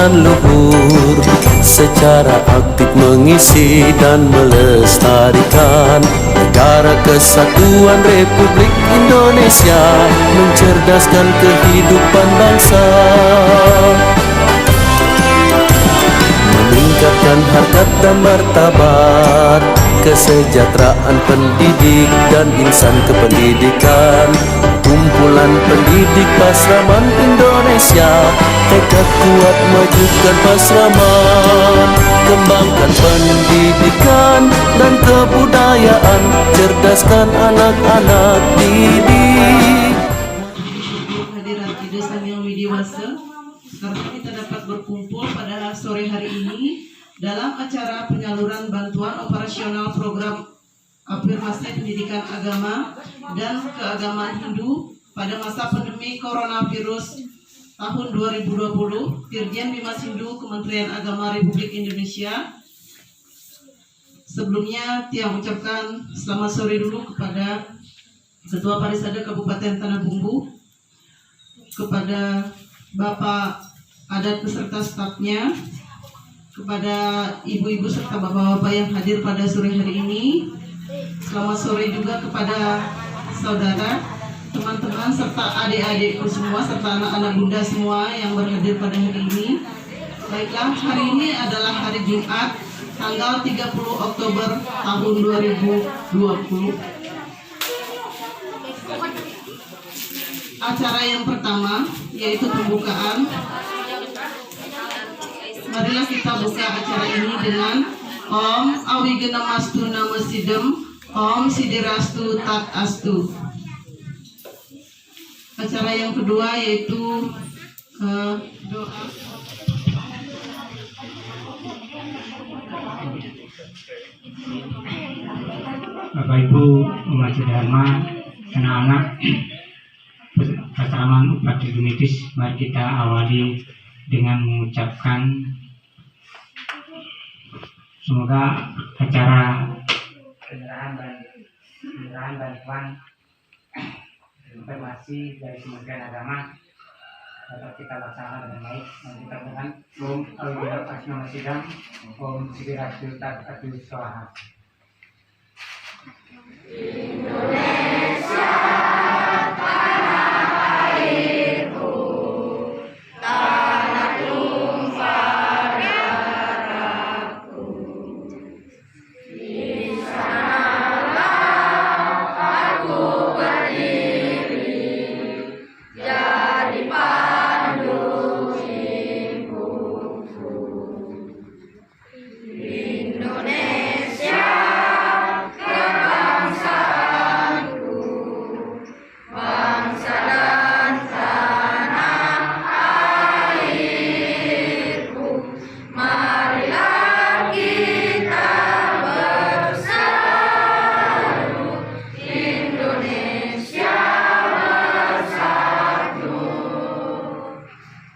dengan luhur, secara aktif mengisi dan melestarikan Negara Kesatuan Republik Indonesia, mencerdaskan kehidupan bangsa, meningkatkan harkat dan martabat, kesejahteraan pendidik dan insan kependidikan. Kumpulan pendidik Pasraman Indonesia, tekad kuat majukan Pasraman, kembangkan pendidikan dan kebudayaan, cerdaskan anak-anak didik. Hadirat Ide Samil Widiwasa, sekarang kita dapat berkumpul pada sore hari ini dalam acara penyaluran bantuan operasional program afirmasi pendidikan agama dan keagamaan Hindu pada masa pandemi coronavirus tahun 2020. Dirjen Bimas Hindu Kementerian Agama Republik Indonesia. Sebelumnya Tia ucapkan selamat sore dulu kepada Ketua Parisada Kabupaten Tanah Bumbu, kepada Bapak Adat beserta stafnya, kepada ibu-ibu serta bapak-bapak yang hadir pada sore hari ini. Selamat sore juga kepada saudara, teman-teman, serta adik-adikku semua, serta anak-anak bunda semua yang berhadir pada hari ini. Baiklah, hari ini adalah hari Jumat, tanggal 30 Oktober tahun 2020. Acara yang pertama yaitu pembukaan. Marilah kita buka acara ini dengan Om Awigena-mastu Nama Sidem, Om Sidirastu Tat Astu. Acara yang kedua yaitu doa. Bapak Ibu umat Dharma, anak-anak Pasraman Upacara Medis, mari kita awali dengan mengucapkan semoga acara penyerahan bantuan informasi dari Kementerian Agama dapat kita laksanakan dengan baik. Dan kita dengan Om Awigena-mastu Nama Sidem, Om Sidirastu Tat Astu Swaha. Indonesia tanah airku, tanah tumpah darahku. Di sanalah aku berdiri, jadi pandu ibuku. Indonesia bangsa dan tanah airku, marilah kita bersatu, Indonesia bersatu.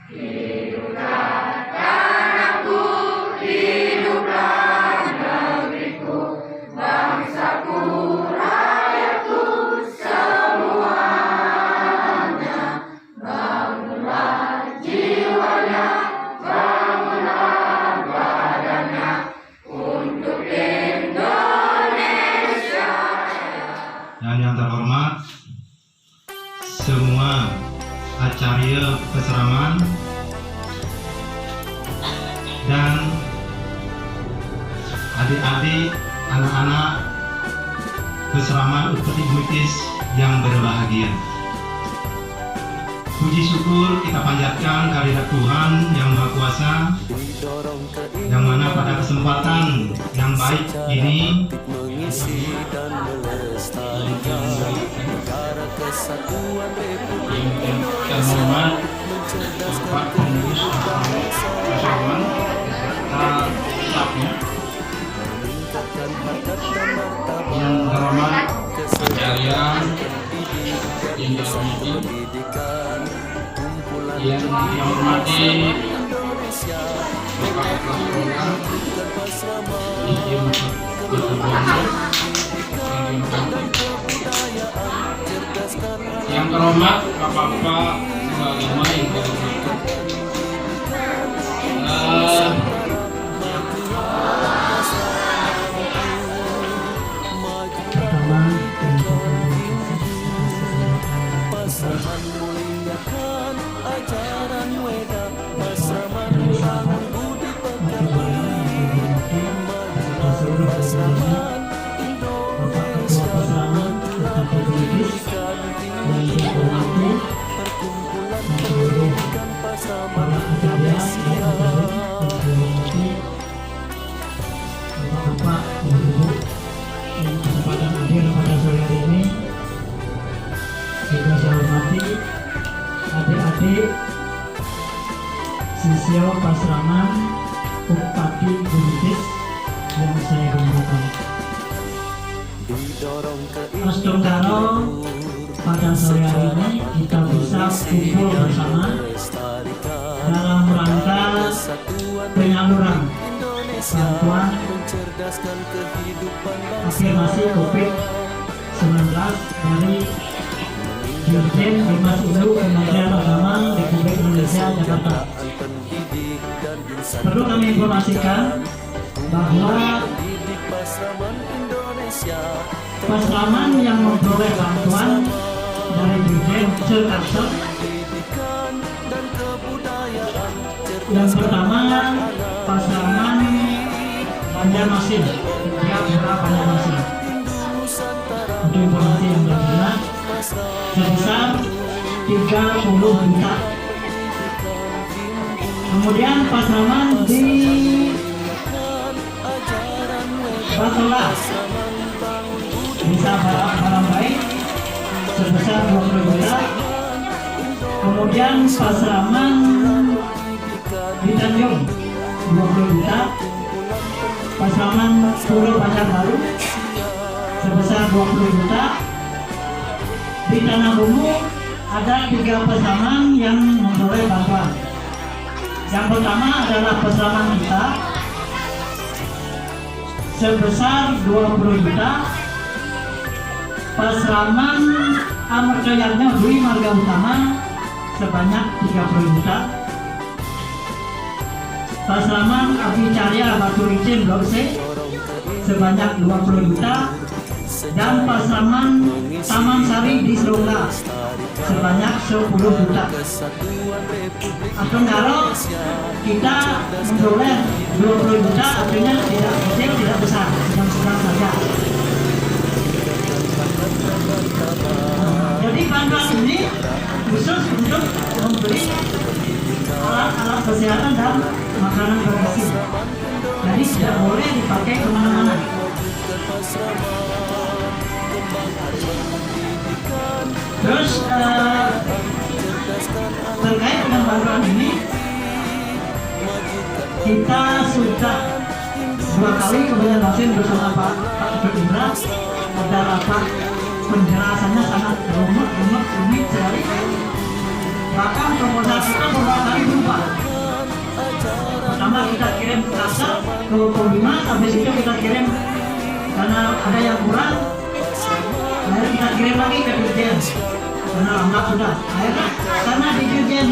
Hiduplah tanahku, hiduplah negeriku, bangsaku, rakyatku, semuanya. Bangunlah jiwanya, bangunlah badannya untuk Indonesia. Dan yang terhormat semua acarya Pasraman dan adik-adik, anak-anak Pasraman Upacara Medis yang berbahagia. Puji syukur kita panjatkan kehadirat Tuhan yang Maha Kuasa, yang mana pada kesempatan yang baik ini mengisi dan melestarikan Negara Kesatuan Republik Terhormat Indonesia, Bapak Pengurus Pasraman beserta stafnya, meningkatkan harkat dan martabat, yang terhormat kesejahteraan kalian pendidik dan yang insan dihormati, pendidikan. Kumpulan yang dihormati Indonesia, Bapak Kepala Sekolah, Pasraman, Izin Ketua yang terhormat Bapak-bapak agama yang terhormat, Pertama, pasangan muliakan ajaran Weda, pasangan bangun budi pekerti, majulah pasangan Indonesia, pendidikan tinggi, perkumpulan pendidikan pasangan Indonesia. Bapak, Ibu, yang kesempatan hadir pada sore hari ini, juga saya hormati adik-adik siswa Pasraman Upati Bunitis yang saya hormati. Asdong Karo, pada sore hari ini kita bisa kumpul bersama dalam rangka penyaluran bantuan afirmasi COVID-19 dari Dirjen Bimas Ulu Kementerian Agama Republik Indonesia Jakarta. Perlu kami informasikan bahwa Pasraman yang memperoleh bantuan dari Dirjen Sekarsel yang pertama Pasraman Banjarmasin, dia berapa Banjarmasin. Untuk informasi yang lebih jelas, sebesar 30 juta. Kemudian Pasraman di Batola, bisa barang baik sebesar 20 juta. Kemudian Pasraman di Tanjung 20 juta. Pasraman Puro Banjarbaru sebesar 20 juta. Di Tanah Bumbu ada 3 pasangan yang memperoleh bantuan. Yang pertama adalah Pasraman kita sebesar 20 juta. Pasraman Amercoyarnya Dwi Marga Utama sebanyak 30 juta. Pasraman Abicarya Batu Licin Blok C sebanyak 20 juta. Dan Pasraman Taman Sari di Serongga sebanyak 10 juta. Asdong Karo kita memperoleh 20 juta, artinya tidak kecil, tidak besar, sedang-sedang saja. Jadi bantuan ini khusus untuk membeli alat-alat kesehatan dan makanan bergizi. Jadi tidak boleh dipakai kemana-mana. Terus terkait dengan bantuan ini, kita sudah 2 kali ke Banjarmasin bersama Pak Indra. Ada rapat penjelasannya sangat rumit sekali. Bahkan proposal kita beberapa kali berubah. Pertama kita kirim ke Kasar, ke Kombima, habis itu kita kirim karena ada yang kurang. Akhirnya kita kirim lagi ke Dirjen karena lambat sudah. Akhirnya karena di Dirjen,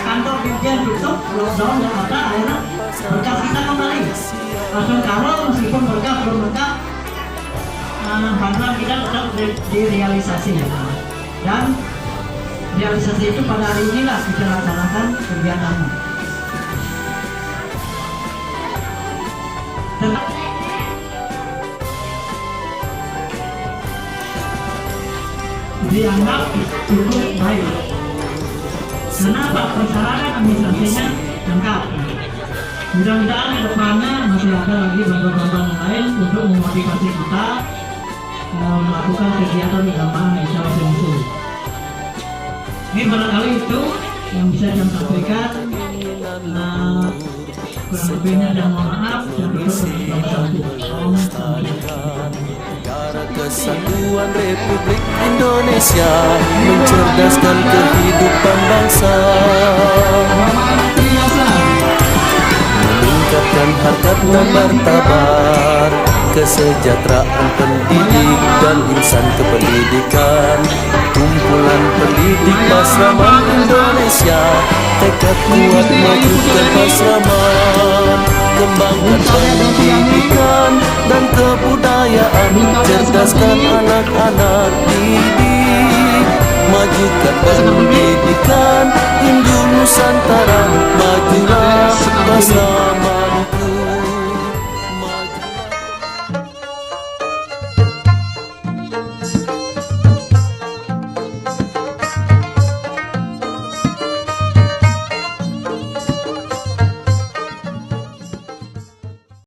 kantor Dirjen tutup, lockdown Jakarta, akhirnya berkas kita kembali. Asdong Karo meskipun berkas belum lengkap, bantuan kita tetap direalisasi. Dan realisasi itu pada hari inilah kita laksanakan kegiatannya. Dianggap cukup baik. Kenapa? Persyaratan administrasinya lengkap. Mudah-mudahan ke depannya masih ada lagi bantuan-bantuan lain untuk memotivasi kita melakukan kegiatan keagamaan secara langsung. Ini barangkali itu yang bisa saya sampaikan. Kurang lebihnya dan mohon maaf. Yang Negara Kesatuan Republik Indonesia mencerdaskan kehidupan bangsa, meningkatkan tinggikan harkat dan martabat, kesejahteraan pendidik dan insan kependidikan. Kumpulan pendidik Pasraman Indonesia, tekad kuat majukan Pasraman. Kembangkan pendidikan dan kebudayaan, cerdaskan anak-anak didik. Majukan pendidikan, Hindu Nusantara, majulah Pasraman.